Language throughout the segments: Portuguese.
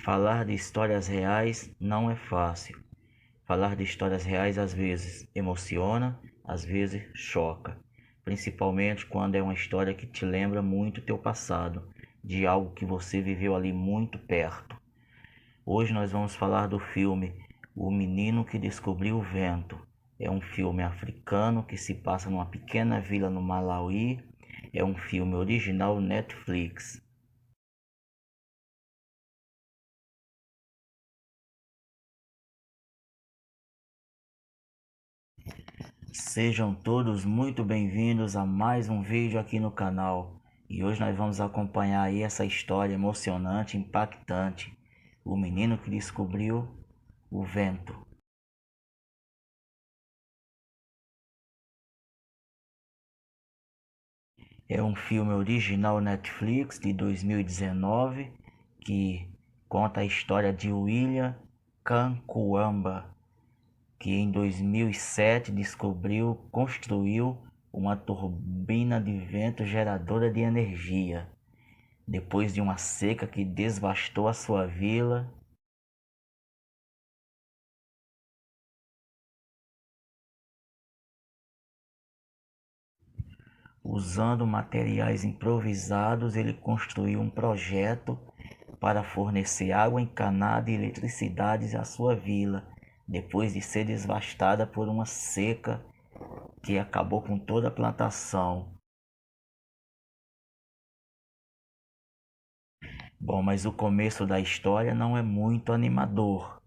Falar de histórias reais não é fácil. Falar de histórias reais às vezes emociona, às vezes choca, principalmente quando é uma história que te lembra muito teu passado, de algo que você viveu ali muito perto. Hoje nós vamos falar do filme O Menino que Descobriu o Vento. É um filme africano que se passa numa pequena vila no Malawi. É um filme original Netflix. Sejam todos muito bem-vindos a mais um vídeo aqui no canal. E hoje nós vamos acompanhar aí essa história emocionante, impactante. O menino que descobriu o vento. É um filme original Netflix de 2019 que conta a história de William Kankwamba, que em 2007 construiu uma turbina de vento geradora de energia. Depois de uma seca que devastou a sua vila, usando materiais improvisados, ele construiu um projeto para fornecer água encanada e eletricidade à sua vila, depois de ser devastada por uma seca que acabou com toda a plantação. Bom, mas o começo da história não é muito animador.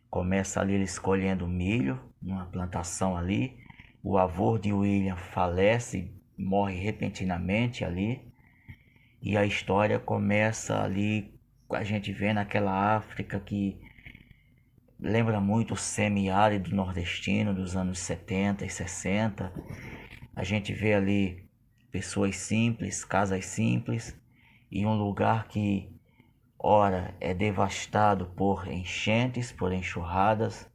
Começa ali ele escolhendo milho, numa plantação ali. O avô de William falece, morre repentinamente ali. E a história começa ali, a gente vê naquela África que lembra muito o semiárido nordestino dos anos 70 e 60. A gente vê ali pessoas simples, casas simples e um lugar que ora é devastado por enchentes, por enxurradas,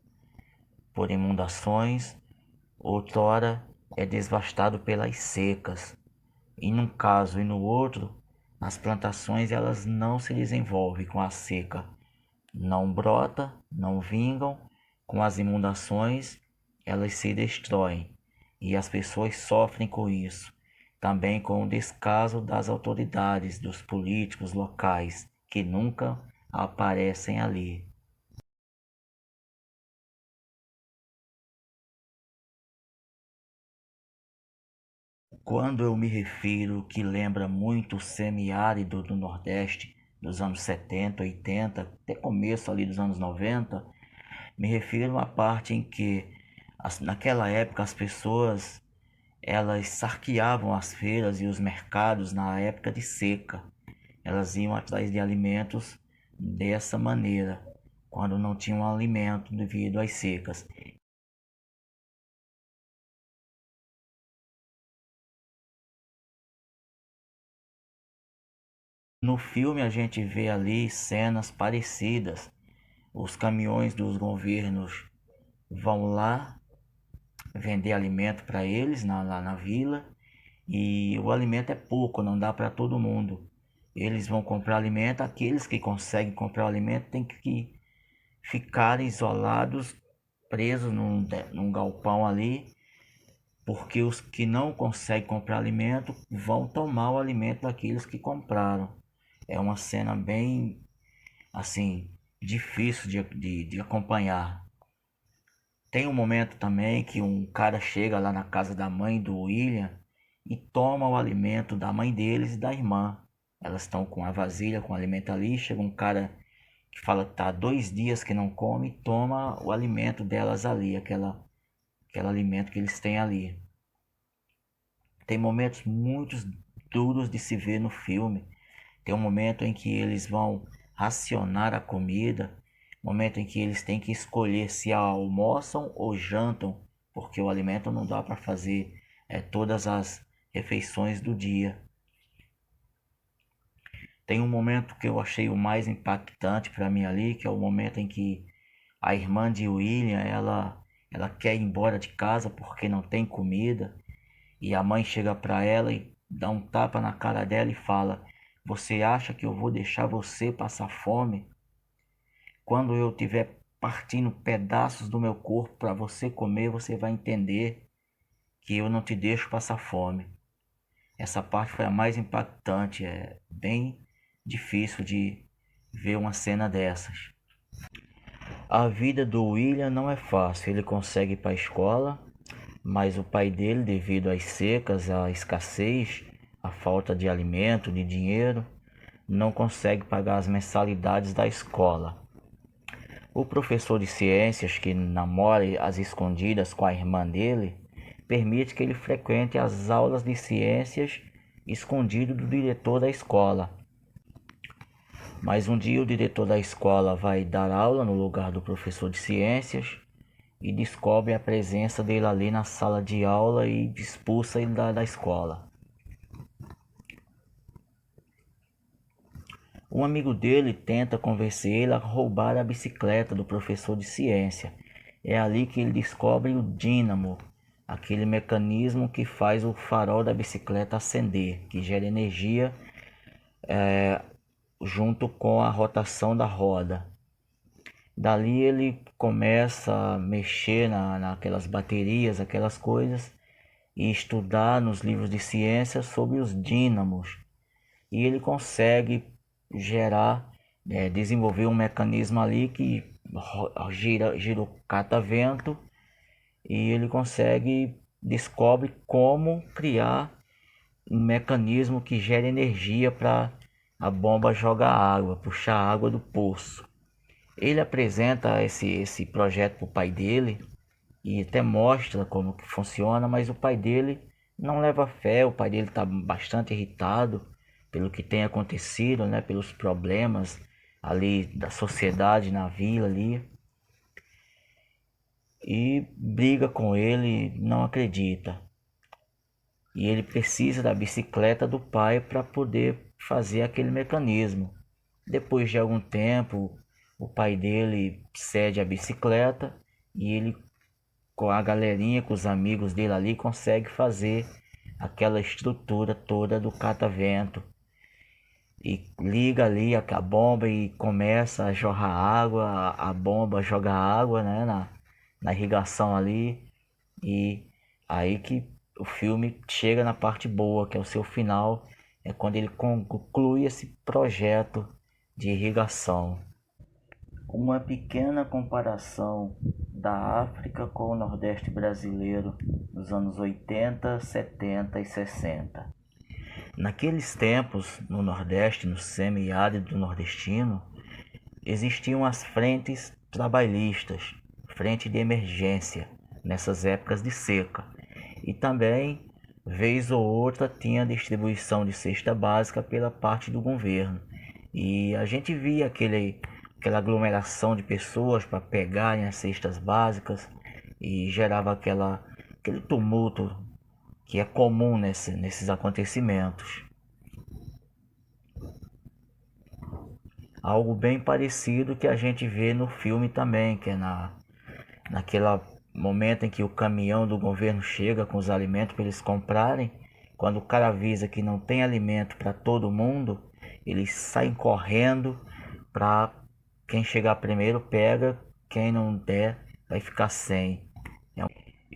por inundações, outrora é devastado pelas secas. E num caso e no outro, as plantações elas não se desenvolvem com a seca, não brota, não vingam, com as inundações elas se destroem e as pessoas sofrem com isso. Também com o descaso das autoridades, dos políticos locais que nunca aparecem ali. Quando eu me refiro que lembra muito o semiárido do Nordeste dos anos 70, 80, até começo ali dos anos 90, me refiro à parte em que naquela época as pessoas elas saqueavam as feiras e os mercados na época de seca. Elas iam atrás de alimentos dessa maneira, quando não tinham alimento devido às secas. No filme a gente vê ali cenas parecidas. Os caminhões dos governos vão lá vender alimento para eles lá na vila e o alimento é pouco, não dá para todo mundo. Eles vão comprar alimento, aqueles que conseguem comprar o alimento têm que ficar isolados, presos num galpão ali, porque os que não conseguem comprar alimento vão tomar o alimento daqueles que compraram. É uma cena bem assim difícil de acompanhar. Tem um momento também que um cara chega lá na casa da mãe do William e toma o alimento da mãe deles e da irmã. Elas estão com a vasilha com o alimento ali. Chega um cara que fala que tá há 2 dias que não come e toma o alimento delas ali, aquele alimento que eles têm ali. Tem momentos muito duros de se ver no filme. Tem um momento em que eles vão racionar a comida, momento em que eles têm que escolher se almoçam ou jantam, porque o alimento não dá para fazer todas as refeições do dia. Tem um momento que eu achei o mais impactante para mim ali, que é o momento em que a irmã de William, ela quer ir embora de casa porque não tem comida, e a mãe chega para ela e dá um tapa na cara dela e fala: "Você acha que eu vou deixar você passar fome?" quando eu estiver partindo pedaços do meu corpo para você comer, você vai entender que eu não te deixo passar fome. Essa parte foi a mais impactante, é bem difícil de ver uma cena dessas. A vida do William não é fácil, ele consegue ir para a escola, mas o pai dele, devido às secas, à escassez, à falta de alimento, de dinheiro, não consegue pagar as mensalidades da escola. O professor de ciências, que namora às escondidas com a irmã dele, permite que ele frequente as aulas de ciências escondido do diretor da escola. Mas um dia o diretor da escola vai dar aula no lugar do professor de ciências e descobre a presença dele ali na sala de aula e expulsa ele da escola. Um amigo dele tenta convencer ele a roubar a bicicleta do professor de ciência. É ali que ele descobre o dínamo, aquele mecanismo que faz o farol da bicicleta acender, que gera energia junto com a rotação da roda. Dali ele começa a mexer naquelas baterias, aquelas coisas, e estudar nos livros de ciência sobre os dínamos. E ele consegue gerar, desenvolver um mecanismo ali que gira o catavento, e ele descobre como criar um mecanismo que gera energia para a bomba jogar água, puxar água do poço. Ele apresenta esse projeto para o pai dele e até mostra como que funciona, mas o pai dele não leva fé. O pai dele está bastante irritado pelo que tem acontecido, né, pelos problemas ali da sociedade na vila ali, e briga com ele, não acredita. E ele precisa da bicicleta do pai para poder fazer aquele mecanismo. Depois de algum tempo, o pai dele cede a bicicleta e ele, com a galerinha, com os amigos dele ali, consegue fazer aquela estrutura toda do catavento. E liga ali a bomba e começa a jorrar água, a bomba joga água, né, na irrigação ali. E aí que o filme chega na parte boa, que é o seu final, é quando ele conclui esse projeto de irrigação. Uma pequena comparação da África com o Nordeste brasileiro nos anos 80, 70 e 60. Naqueles tempos, no Nordeste, no semiárido nordestino, existiam as frentes trabalhistas, frente de emergência, nessas épocas de seca. E também, vez ou outra, tinha distribuição de cesta básica pela parte do governo. E a gente via aquela aglomeração de pessoas para pegarem as cestas básicas e gerava aquele tumulto que é comum nesses acontecimentos. Algo bem parecido que a gente vê no filme também, que é naquele momento em que o caminhão do governo chega com os alimentos para eles comprarem. Quando o cara avisa que não tem alimento para todo mundo, eles saem correndo para quem chegar primeiro pega, quem não der vai ficar sem.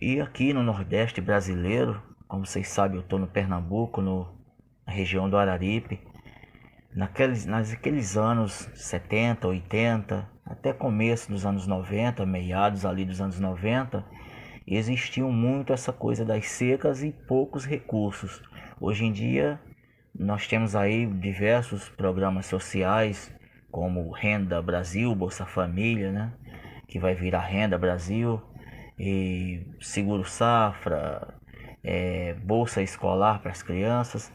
E aqui no Nordeste brasileiro, como vocês sabem, eu estou no Pernambuco, na região do Araripe. Naqueles anos 70, 80, até começo dos anos 90, meados ali dos anos 90, existiam muito essa coisa das secas e poucos recursos. Hoje em dia, nós temos aí diversos programas sociais, como Renda Brasil, Bolsa Família, né? Que vai virar Renda Brasil, e Seguro Safra, Bolsa Escolar para as crianças.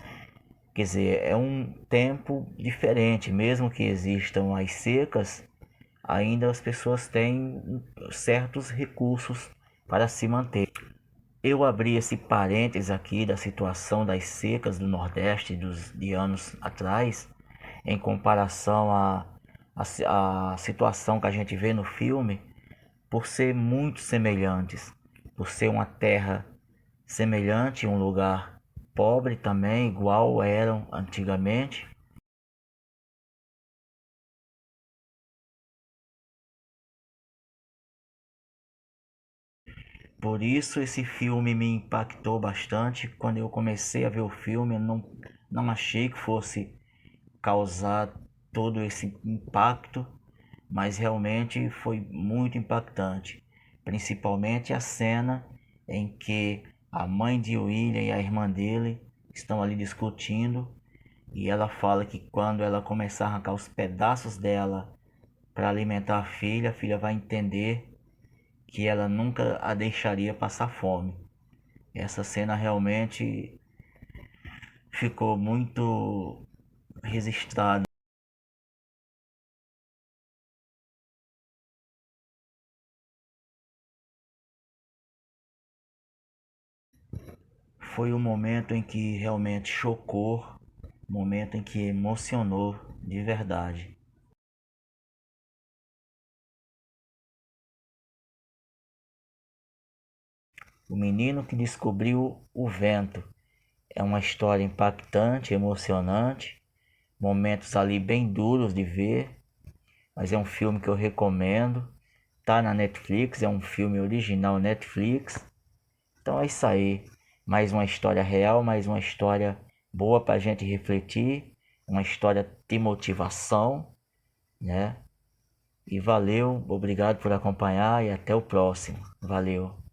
Quer dizer, é um tempo diferente, mesmo que existam as secas, ainda as pessoas têm certos recursos para se manter. Eu abri esse parênteses aqui da situação das secas do Nordeste de anos atrás, em comparação à situação que a gente vê no filme, por ser muito semelhantes, por ser uma terra semelhante, um lugar pobre também, igual eram antigamente, por isso esse filme me impactou bastante. Quando eu comecei a ver o filme, eu não achei que fosse causar todo esse impacto, mas realmente foi muito impactante. Principalmente a cena em que a mãe de William e a irmã dele estão ali discutindo e ela fala que quando ela começar a arrancar os pedaços dela para alimentar a filha vai entender que ela nunca a deixaria passar fome. Essa cena realmente ficou muito registrada. Foi um momento em que realmente chocou, momento em que emocionou de verdade. O menino que descobriu o vento é uma história impactante, emocionante, momentos ali bem duros de ver, mas é um filme que eu recomendo. Tá na Netflix, é um filme original Netflix. Então é isso aí. Mais uma história real, mais uma história boa pra gente refletir, uma história de motivação, né? E valeu, obrigado por acompanhar e até o próximo. Valeu.